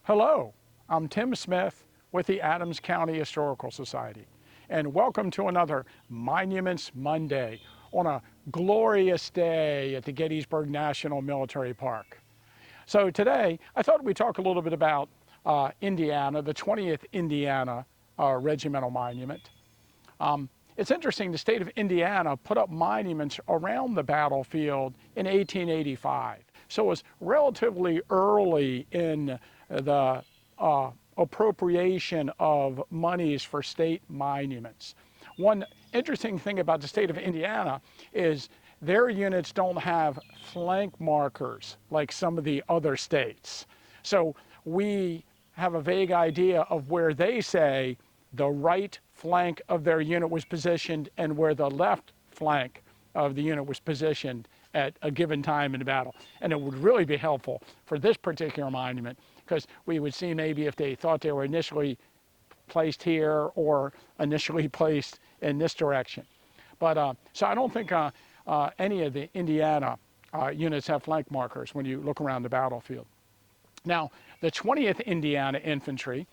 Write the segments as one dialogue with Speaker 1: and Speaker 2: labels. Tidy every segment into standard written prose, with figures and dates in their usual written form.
Speaker 1: Hello, I'm Tim Smith with the Adams County Historical Society, and welcome to another Monuments Monday on a glorious day at the Gettysburg National Military Park. So today, I thought we'd talk a little bit about Indiana, the 20th Indiana Regimental Monument. It's interesting, the state of Indiana put up monuments around the battlefield in 1885. So it was relatively early in the appropriation of monies for state monuments. One interesting thing about the state of Indiana is their units don't have flank markers like some of the other states. So we have a vague idea of where they say the right flank of their unit was positioned and where the left flank of the unit was positioned at a given time in the battle. And it would really be helpful for this particular monument, because we would see maybe if they thought they were initially placed here or initially placed in this direction. But so I don't think any of the Indiana units have flank markers when you look around the battlefield. Now, the 20th Indiana Infantry,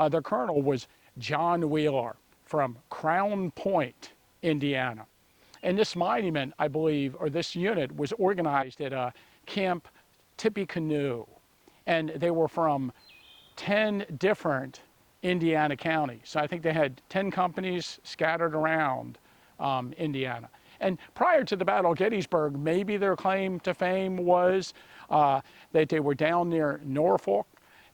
Speaker 1: their colonel was John Wheeler from Crown Point, Indiana. And this monument, I believe, or this unit, was organized at Camp Tippecanoe. And they were from 10 different Indiana counties. So I think they had 10 companies scattered around Indiana. And prior to the Battle of Gettysburg, maybe their claim to fame was that they were down near Norfolk.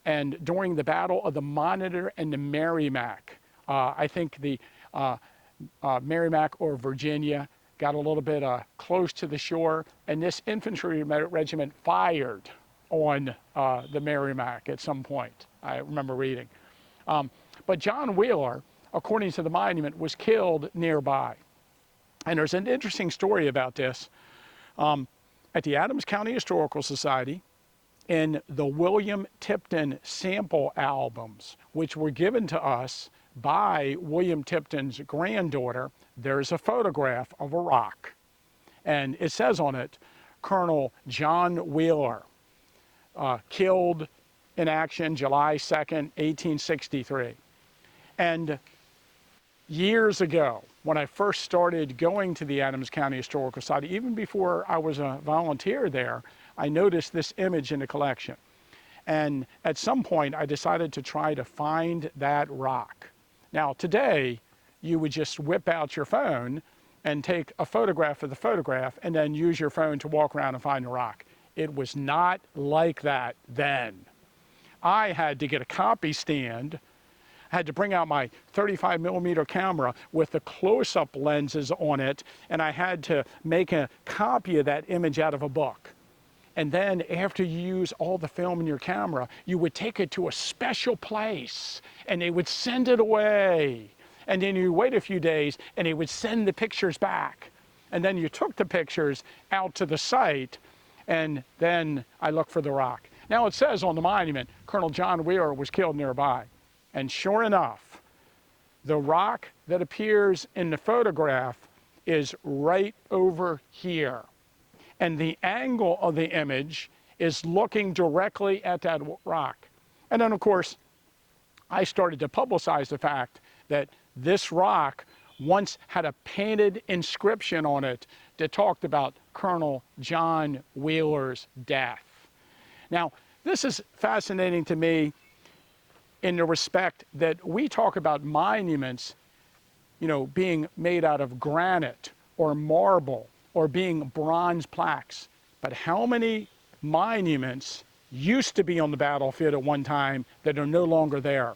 Speaker 1: And during the Battle of the Monitor and the Merrimack, I think the Merrimack or Virginia got a little bit close to the shore, and this infantry regiment fired on the Merrimack at some point, I remember reading. But John Wheeler, according to the monument, was killed nearby. And there's an interesting story about this. At the Adams County Historical Society, in the William Tipton sample albums, which were given to us by William Tipton's granddaughter, there's a photograph of a rock. And it says on it, Colonel Wheeler, killed in action July 2nd, 1863. And years ago, when I first started going to the Adams County Historical Society, even before I was a volunteer there, I noticed this image in the collection. And at some point, I decided to try to find that rock. Now, today, you would just whip out your phone and take a photograph of the photograph and then use your phone to walk around and find the rock. It was not like that then. I had to get a copy stand. I had to bring out my 35mm camera with the close-up lenses on it, and I had to make a copy of that image out of a book. And then after you use all the film in your camera, you would take it to a special place and they would send it away. And then you wait a few days and they would send the pictures back. And then you took the pictures out to the site, and then I looked for the rock. Now it says on the monument, Colonel John Wheeler was killed nearby. And sure enough, the rock that appears in the photograph is right over here. And the angle of the image is looking directly at that rock. And then, of course, I started to publicize the fact that this rock once had a painted inscription on it that talked about Colonel John Wheeler's death. Now, this is fascinating to me in the respect that we talk about monuments, being made out of granite or marble, or being bronze plaques. But how many monuments used to be on the battlefield at one time that are no longer there,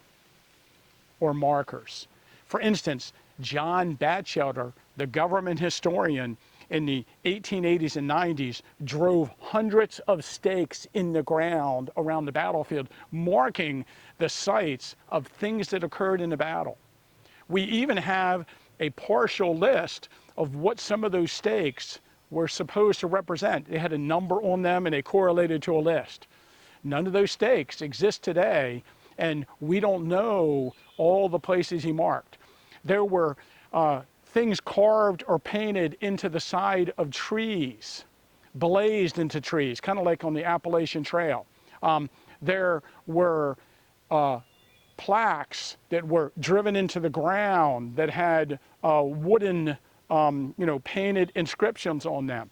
Speaker 1: or markers? For instance, John Batchelder, the government historian in the 1880s and 90s, drove hundreds of stakes in the ground around the battlefield, marking the sites of things that occurred in the battle. We even have a partial list of what some of those stakes were supposed to represent. They had a number on them and they correlated to a list. None of those stakes exist today, and we don't know all the places he marked. There were things carved or painted into the side of trees, blazed into trees, kind of like on the Appalachian Trail. There were plaques that were driven into the ground that had wooden, painted inscriptions on them.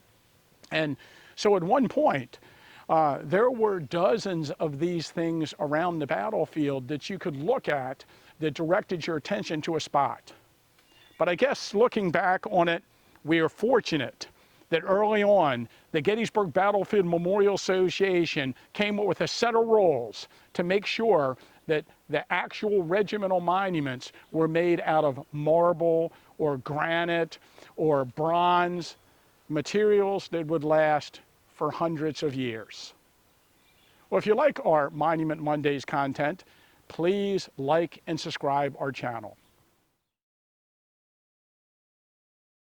Speaker 1: And so at one point, there were dozens of these things around the battlefield that you could look at that directed your attention to a spot. But I guess looking back on it, we are fortunate that early on, the Gettysburg Battlefield Memorial Association came up with a set of rules to make sure that the actual regimental monuments were made out of marble or granite or bronze, materials that would last for hundreds of years. Well, if you like our Monument Mondays content, please like and subscribe our channel.